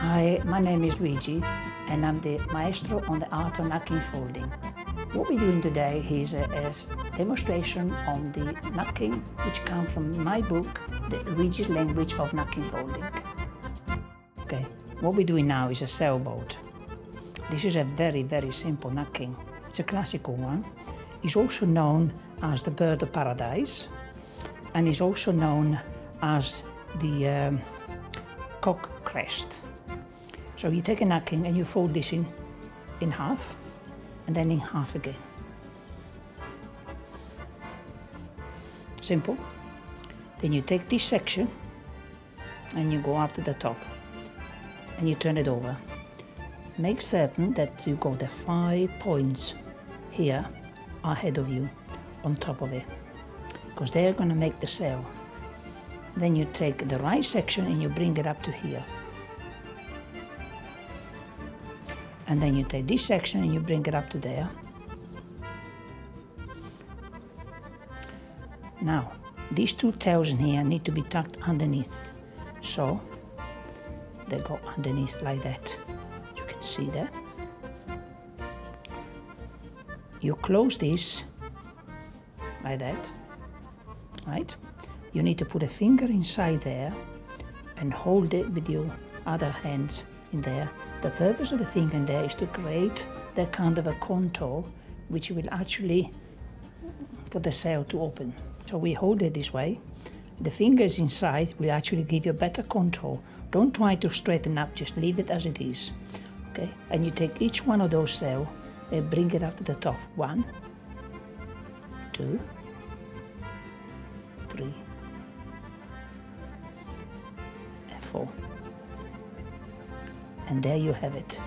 Hi, my name is Luigi and I'm the maestro on the art of napkin folding. What we're doing today is a demonstration on the napkin which comes from my book, The Luigi's Language of Napkin Folding. Okay, what we're doing now is a sailboat. This is a very simple napkin. It's a classical one. It's also known as the bird of paradise and is also known as the cock crest. So you take a napkin and you fold this in half and then in half again. Simple. Then you take this section and you go up to the top and you turn it over. Make certain that you got the 5 points here ahead of you on top of it, because they're going to make the sail. Then you take the right section and you bring it up to here. And then you take this section and you bring it up to there. Now, these 2 tails in here need to be tucked underneath. So, they go underneath like that. You can see that. You close this like that, right? You need to put a finger inside there and hold it with your other hand in there. The purpose of the finger in there is to create that kind of a contour which will actually, for the sail to open. So we hold it this way. The fingers inside will actually give you a better contour. Don't try to straighten up, just leave it as it is. Okay, and you take each one of those sails and bring it up to the top. 1, 2, 3, and 4. And there you have it.